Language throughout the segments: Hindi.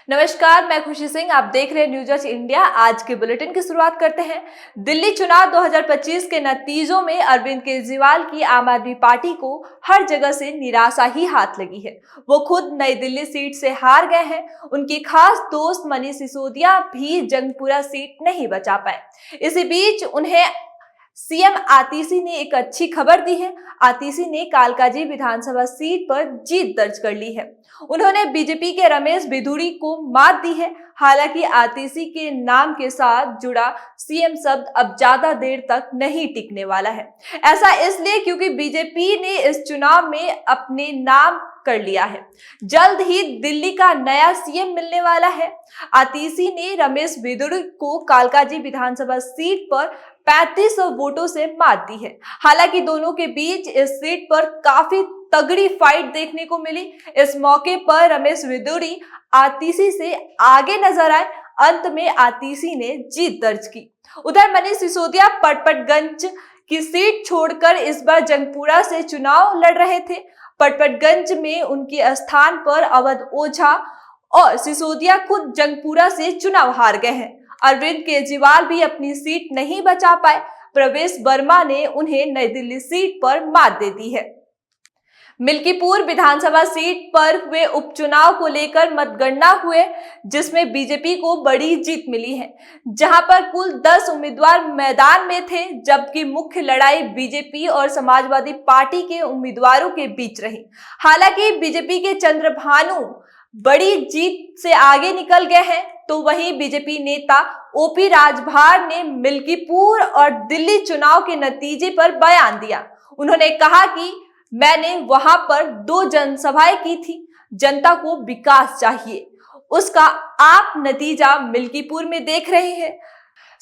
नमस्कार, मैं खुशी सिंह। आप देख रहे हैं न्यूज आज इंडिया। आज के बुलेटिन की शुरुआत करते हैं। दिल्ली चुनाव 2025 के नतीजों में अरविंद केजरीवाल की आम आदमी पार्टी को हर जगह से निराशा ही हाथ लगी है। वो खुद नई दिल्ली सीट से हार गए हैं। उनकी खास दोस्त मनीष सिसोदिया भी जंगपुरा सीट नहीं बचा पाए। इसी बीच उन्हें सीएम आतिशी ने एक अच्छी खबर दी है। आतिशी ने कालकाजी विधानसभा सीट पर जीत दर्ज कर ली है। उन्होंने बीजेपी के रमेश बिधूड़ी को मात दी है। हालांकि आतिशी के नाम के साथ जुड़ा सीएम शब्द अब ज्यादा देर तक नहीं टिकने वाला है। ऐसा इसलिए क्योंकि बीजेपी ने इस चुनाव में अपने नाम कर लिया है। जल्द ही दिल्ली का नया सीएम मिलने वाला है। आतिशी ने रमेश बिधूड़ी को कालकाजी विधानसभा सीट पर 3500 वोटों से मात दी है। हालांकि दोनों के बीच इस सीट पर काफी तगड़ी फाइट देखने को मिली। इस मौके पर रमेश बिधूड़ी आतिशी से आगे नजर आए। अंत में आतिशी ने जीत दर्ज की। उधर मनीष सिसोदिया पटपटगंज की सीट छोड़कर इस बार जंगपुरा से चुनाव लड़ रहे थे। पटपटगंज में उनके स्थान पर अवध ओझा और सिसोदिया खुद जंगपुरा से चुनाव हार गए हैं। अरविंद केजरीवाल भी अपनी सीट नहीं बचा पाए। प्रवेश वर्मा ने उन्हें नई दिल्ली सीट पर मात दे दी है। मिल्कीपुर विधानसभा सीट पर हुए उपचुनाव को लेकर मतगणना हुए, जिसमें बीजेपी को बड़ी जीत मिली है, जहां पर कुल 10 उम्मीदवार मैदान में थे, जबकि मुख्य लड़ाई बीजेपी और समाजवादी पार्टी के उम्मीदवारों के बीच रही। हालांकि बीजेपी के चंद्रभानु बड़ी जीत से आगे निकल गए हैं, तो वहीं बीजेपी नेता ओपी राजभर ने मिल्कीपुर और दिल्ली चुनाव के नतीजे पर बयान दिया। उन्होंने कहा कि मैंने वहां पर 2 जनसभाएं की थी। जनता को विकास चाहिए, उसका आप नतीजा मिल्कीपुर में देख रहे हैं।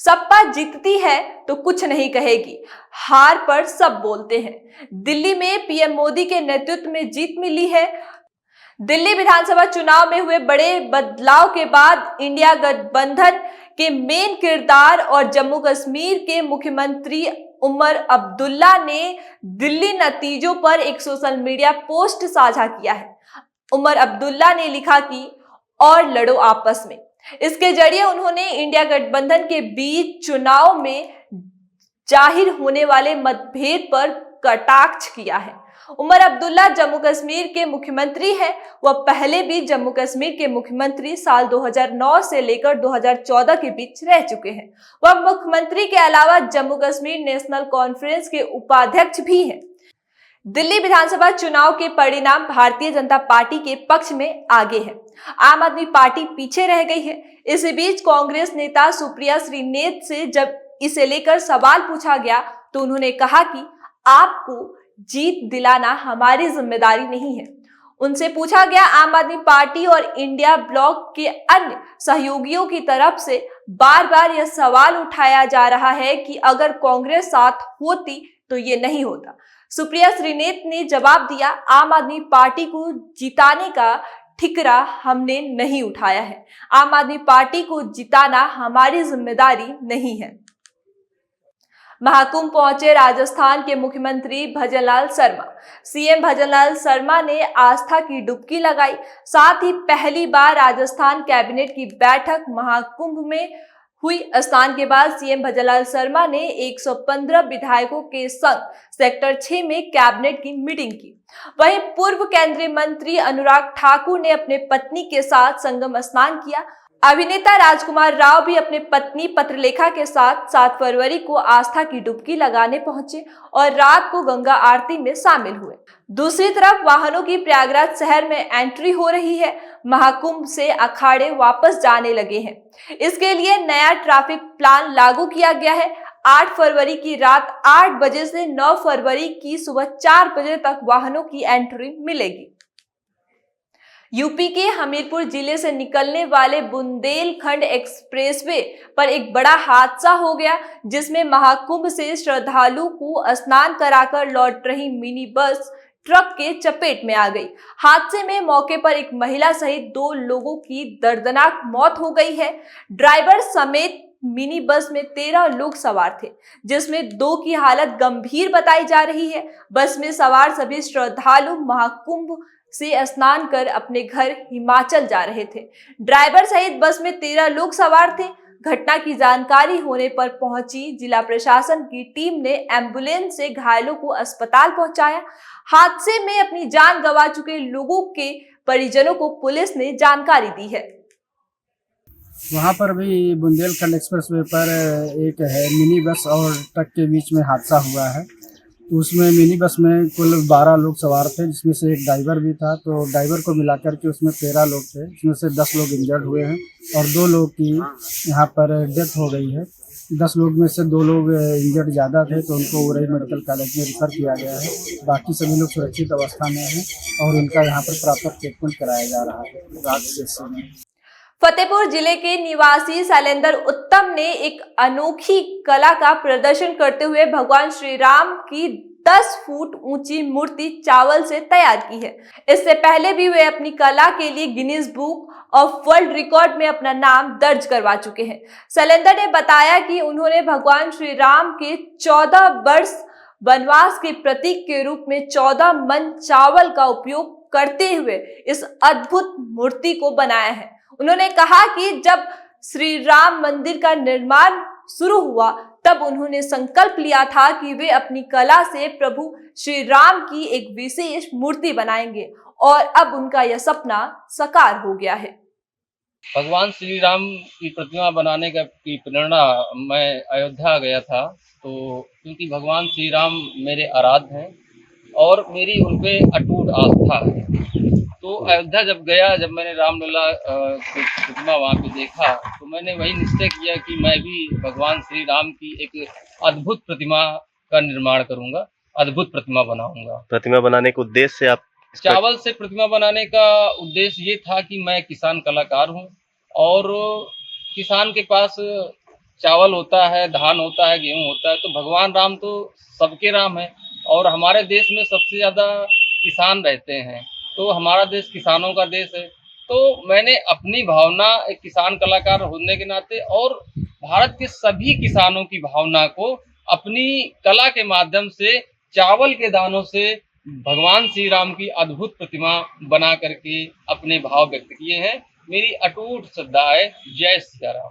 सपा जीतती है तो कुछ नहीं कहेगी, हार पर सब बोलते हैं। दिल्ली में पीएम मोदी के नेतृत्व में जीत मिली है। दिल्ली विधानसभा चुनाव में हुए बड़े बदलाव के बाद इंडिया गठबंधन के मेन किरदार और जम्मू कश्मीर के मुख्यमंत्री उमर अब्दुल्ला ने दिल्ली नतीजों पर एक सोशल मीडिया पोस्ट साझा किया है। उमर अब्दुल्ला ने लिखा कि और लड़ो आपस में। इसके जरिए उन्होंने इंडिया गठबंधन के बीच चुनाव में जाहिर होने वाले मतभेद पर कटाक्ष किया है। उमर अब्दुल्ला जम्मू कश्मीर के मुख्यमंत्री हैं। वह पहले भी जम्मू कश्मीर के मुख्यमंत्री साल 2009 से लेकर 2014 के बीच रह चुके हैं। वह मुख्यमंत्री के अलावा जम्मू कश्मीर नेशनल कॉन्फ्रेंस के उपाध्यक्ष भी हैं। दिल्ली विधानसभा चुनाव के परिणाम भारतीय जनता पार्टी के पक्ष में आगे है। आम आदमी पार्टी पीछे रह गई है। इसी बीच कांग्रेस नेता सुप्रिया श्रीनेत से जब इसे लेकर सवाल पूछा गया तो उन्होंने कहा कि आपको जीत दिलाना हमारी जिम्मेदारी नहीं है। उनसे पूछा गया आम आदमी पार्टी और इंडिया ब्लॉक के अन्य सहयोगियों की तरफ से बार बार यह सवाल उठाया जा रहा है कि अगर कांग्रेस साथ होती तो ये नहीं होता। सुप्रिया श्रीनेत ने जवाब दिया, आम आदमी पार्टी को जिताने का ठिकरा हमने नहीं उठाया है। आम आदमी पार्टी को जिताना हमारी जिम्मेदारी नहीं है। महाकुंभ पहुंचे राजस्थान के मुख्यमंत्री भजनलाल शर्मा। सीएम भजनलाल शर्मा ने आस्था की डुबकी लगाई। साथ ही पहली बार राजस्थान कैबिनेट की बैठक महाकुंभ में हुई। स्नान के बाद सीएम भजनलाल शर्मा ने 115 विधायकों के संग सेक्टर 6 में कैबिनेट की मीटिंग की। वहीं पूर्व केंद्रीय मंत्री अनुराग ठाकुर ने अपने पत्नी के साथ संगम स्नान किया। अभिनेता राजकुमार राव भी अपने पत्नी पत्रलेखा के साथ 7 फरवरी को आस्था की डुबकी लगाने पहुंचे और रात को गंगा आरती में शामिल हुए। दूसरी तरफ वाहनों की प्रयागराज शहर में एंट्री हो रही है। महाकुंभ से अखाड़े वापस जाने लगे हैं। इसके लिए नया ट्रैफिक प्लान लागू किया गया है। 8 फरवरी की रात 8 बजे से 9 फरवरी की सुबह 4 बजे तक वाहनों की एंट्री मिलेगी। यूपी के हमीरपुर जिले से निकलने वाले बुंदेलखंड एक्सप्रेसवे पर एक बड़ा हादसा हो गया, जिसमें महाकुंभ से श्रद्धालु को स्नान कराकर लौट रही मिनी बस ट्रक के चपेट में आ गई। हादसे में मौके पर एक महिला सहित 2 लोगों की दर्दनाक मौत हो गई है। ड्राइवर समेत मिनी बस में 13 लोग सवार थे, जिसमें 2 की हालत गंभीर बताई जा रही है। बस में सवार सभी श्रद्धालु महाकुंभ से स्नान कर अपने घर हिमाचल जा रहे थे। ड्राइवर सहित बस में 13 लोग सवार थे। घटना की जानकारी होने पर पहुंची जिला प्रशासन की टीम ने एम्बुलेंस से घायलों को अस्पताल पहुंचाया। हादसे में अपनी जान गंवा चुके लोगों के परिजनों को पुलिस ने जानकारी दी है। वहाँ पर भी बुंदेलखंड एक्सप्रेसवे पर एक है मिनी बस और ट्रक के बीच में हादसा हुआ है। तो उसमें मिनी बस में कुल 12 लोग सवार थे, जिसमें से एक ड्राइवर भी था। तो ड्राइवर को मिलाकर के उसमें 13 लोग थे, जिसमें से 10 लोग इंजर्ड हुए हैं और 2 लोग की यहाँ पर डेथ हो गई है। 10 लोग में से 2 लोग इंजर्ड ज़्यादा थे, तो उनको उरई मेडिकल कॉलेज में रेफर किया गया है। बाकी सभी लोग सुरक्षित अवस्था में हैं और उनका यहाँ पर प्रॉपर ट्रीटमेंट कराया जा रहा है रात में। फतेहपुर जिले के निवासी शैलेंद्र उत्तम ने एक अनोखी कला का प्रदर्शन करते हुए भगवान श्री राम की 10 फुट ऊंची मूर्ति चावल से तैयार की है। इससे पहले भी वे अपनी कला के लिए Guinness book of world record में अपना नाम दर्ज करवा चुके हैं। शैलेंद्र ने बताया कि उन्होंने भगवान श्री राम के 14 वर्ष वनवास के प्रतीक के रूप में 14 मन चावल का उपयोग करते हुए इस अद्भुत मूर्ति को बनाया है। उन्होंने कहा कि जब श्री राम मंदिर का निर्माण शुरू हुआ तब उन्होंने संकल्प लिया था कि वे अपनी कला से प्रभु श्री राम की एक विशेष मूर्ति बनाएंगे और अब उनका यह सपना साकार हो गया है। भगवान श्री राम की प्रतिमा बनाने की प्रेरणा मैं अयोध्या गया था, तो क्योंकि भगवान श्री राम मेरे आराध्य हैं और मेरी उन पे अटूट आस्था है। तो अयोध्या जब गया, जब मैंने रामलला प्रतिमा वहाँ पे देखा, तो मैंने वही निश्चय किया कि मैं भी भगवान श्री राम की एक अद्भुत प्रतिमा का निर्माण करूंगा, अद्भुत प्रतिमा बनाऊंगा। प्रतिमा बनाने के उद्देश्य से आप चावल से प्रतिमा बनाने का उद्देश्य ये था कि मैं किसान कलाकार हूँ और किसान के पास चावल होता है, धान होता है, गेहूँ होता है, तो भगवान राम तो सबके राम है और हमारे देश में सबसे ज़्यादा किसान रहते हैं, तो हमारा देश किसानों का देश है। तो मैंने अपनी भावना एक किसान कलाकार होने के नाते और भारत के सभी किसानों की भावना को अपनी कला के माध्यम से चावल के दानों से भगवान श्री राम की अद्भुत प्रतिमा बना करके अपने भाव व्यक्त किए हैं। मेरी अटूट श्रद्धा है। जय श्री राम।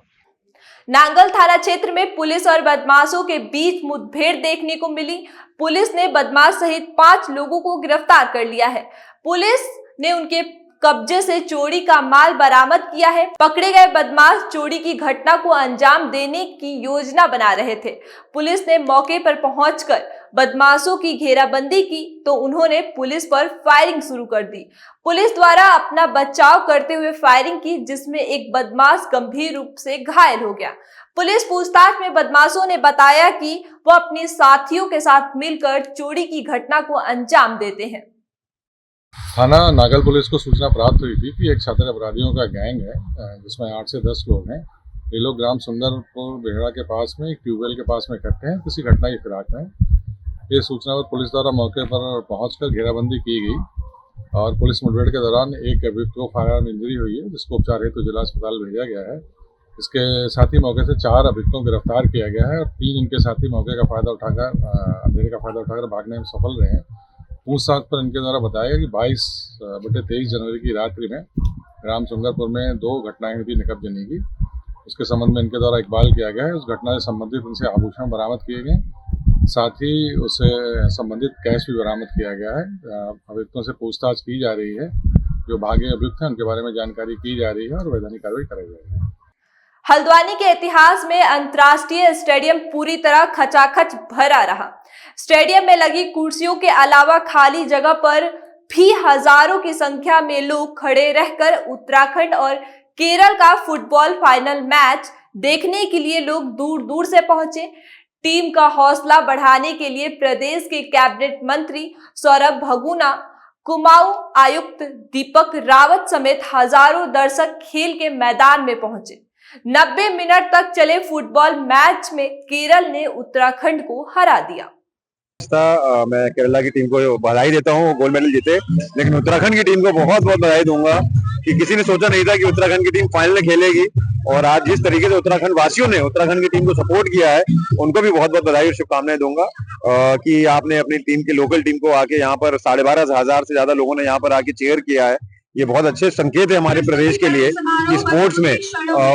नांगल थाना क्षेत्र में पुलिस और बदमाशों के बीच मुठभेड़ देखने को मिली। पुलिस ने बदमाश सहित 5 लोगों को गिरफ्तार कर लिया है। पुलिस ने उनके कब्जे से चोरी का माल बरामद किया है। पकड़े गए बदमाश चोरी की घटना को अंजाम देने की योजना बना रहे थे। पुलिस ने मौके पर पहुंचकर बदमाशों की घेराबंदी की तो उन्होंने पुलिस पर फायरिंग शुरू कर दी। पुलिस द्वारा अपना बचाव करते हुए फायरिंग की, जिसमें एक बदमाश गंभीर रूप से घायल हो गया। पुलिस पूछताछ में बदमाशों ने बताया कि वो अपने साथियों के साथ मिलकर चोरी की घटना को अंजाम देते हैं। थाना नागल पुलिस को सूचना प्राप्त हुई थी कि एक छात्र अपराधियों का गैंग है, जिसमें 8 से 10 लोग हैं। ये लोग ग्राम सुंदरपुर बेहड़ा के पास में एक ट्यूबवेल के पास में इकट्ठे हैं, किसी घटना की फिराक में। ये सूचना पर पुलिस द्वारा मौके पर पहुंचकर घेराबंदी की गई और पुलिस मुठभेड़ के दौरान एक अभियुक्त को फायरआर्म इंजरी हुई है, जिसको उपचार हेतु जिला अस्पताल भेजा गया है। इसके साथ ही मौके से 4 अभियुक्तों को गिरफ्तार किया गया है और 3 इनके साथी मौके का फायदा उठाकर अंधेरे का फायदा उठाकर भागने में सफल रहे हैं। पूछताछ पर इनके द्वारा बताया गया कि 22/23 जनवरी की रात्रि में ग्राम सुंदरपुर में 2 घटनाएं हुई थी नकबजनी की। उसके संबंध में इनके द्वारा इकबाल किया गया है। उस घटना से संबंधित इनसे आभूषण बरामद किए गए, साथ ही उससे संबंधित कैश भी बरामद किया गया है। अभियुक्तों से पूछताछ की जा रही है। जो भागे अभियुक्त हैं उनके बारे में जानकारी की जा रही है और वैधानिक कार्रवाई कराई जाएगी। हल्द्वानी के इतिहास में अंतर्राष्ट्रीय स्टेडियम पूरी तरह खचाखच भरा रहा। स्टेडियम में लगी कुर्सियों के अलावा खाली जगह पर भी हजारों की संख्या में लोग खड़े रहकर उत्तराखंड और केरल का फुटबॉल फाइनल मैच देखने के लिए लोग दूर दूर से पहुंचे। टीम का हौसला बढ़ाने के लिए प्रदेश के कैबिनेट मंत्री सौरभ भगुना, कुमाऊं आयुक्त दीपक रावत समेत हजारों दर्शक खेल के मैदान में पहुंचे। 90 मिनट तक चले फुटबॉल मैच में केरल ने उत्तराखंड को हरा दिया। मैं केरला की टीम को बधाई देता हूँ, गोल्ड मेडल जीते, लेकिन उत्तराखंड की टीम को बहुत बहुत बधाई दूंगा कि किसी ने सोचा नहीं था कि उत्तराखंड की टीम फाइनल में खेलेगी और आज जिस तरीके से उत्तराखंड वासियों ने उत्तराखंड की टीम को सपोर्ट किया है, उनको भी बहुत बहुत बधाई और शुभकामनाएं दूंगा कि आपने अपनी टीम की लोकल टीम को आके यहाँ पर 12,500 से ज्यादा लोगों ने यहाँ पर आके चेयर किया है। ये बहुत अच्छे संकेत है हमारे प्रदेश के लिए कि स्पोर्ट्स में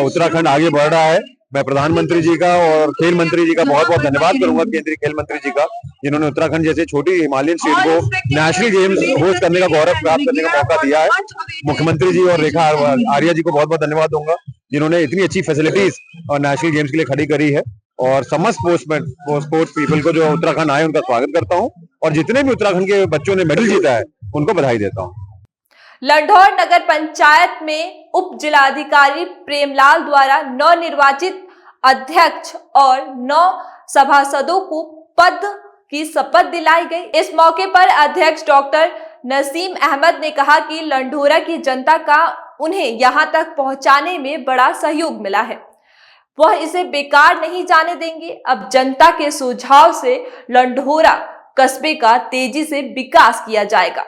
उत्तराखंड आगे बढ़ रहा है। मैं प्रधानमंत्री जी का और खेल मंत्री जी का बहुत बहुत धन्यवाद करूंगा, केंद्रीय खेल मंत्री जी का, जिन्होंने उत्तराखंड जैसे छोटी हिमालयन स्टेट को नेशनल गेम्स होस्ट करने का गौरव प्राप्त करने का मौका दिया है। मुख्यमंत्री जी और रेखा आर्या जी को बहुत बहुत धन्यवाद दूंगा, जिन्होंने इतनी अच्छी फैसिलिटीज और नेशनल गेम्स के लिए खड़ी करी है। और समस्त स्पोर्ट्स पीपल को जो उत्तराखंड आए उनका स्वागत करता हूँ, और जितने भी उत्तराखंड के बच्चों ने मेडल जीता है उनको बधाई देता हूँ। लंढौर नगर पंचायत में उप जिलाधिकारी प्रेमलाल द्वारा नवनिर्वाचित अध्यक्ष और 9 सभासदों को पद की शपथ दिलाई गई। इस मौके पर अध्यक्ष डॉक्टर नसीम अहमद ने कहा कि लंढोरा की जनता का उन्हें यहां तक पहुंचाने में बड़ा सहयोग मिला है, वह इसे बेकार नहीं जाने देंगे। अब जनता के सुझाव से लंढोरा कस्बे का तेजी से विकास किया जाएगा।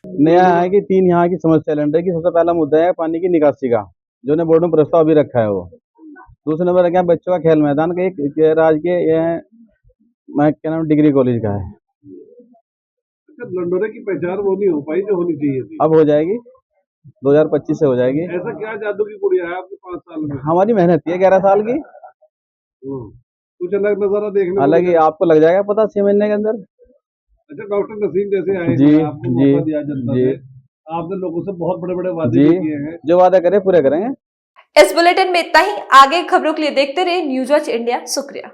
नया है कि 3 यहाँ की समस्या लंढोरा की। सबसे पहला मुद्दा है पानी की निकासी का, जो ने बोर्ड में प्रस्ताव भी रखा है वो। दूसरे नंबर है बच्चों का खेल मैदान का, एक राजकीय मैं क्या नाम डिग्री कॉलेज का है। लंढोरा की पहचान वो नहीं हो पाई जो होनी चाहिए थी, अब हो जाएगी, 2025 से हो जाएगी। ऐसा क्या जादू की गुड़िया है आपके 5 साल में? हमारी मेहनत है 11 साल की। कुछ अलग नजारा देखने अलग ही आपको लग जाएगा पता 6 महीने के अंदर। अच्छा, डॉक्टर नसीम जैसे आए जी, आपको जी, मौका दिया जनता जी। ने, आपने लोगों से बहुत बड़े बड़े वादे भी किए हैं। जो वादा करे पूरे करेंगे। इस बुलेटिन में इतना ही। आगे खबरों के लिए देखते रहिए न्यूज वॉच इंडिया। शुक्रिया।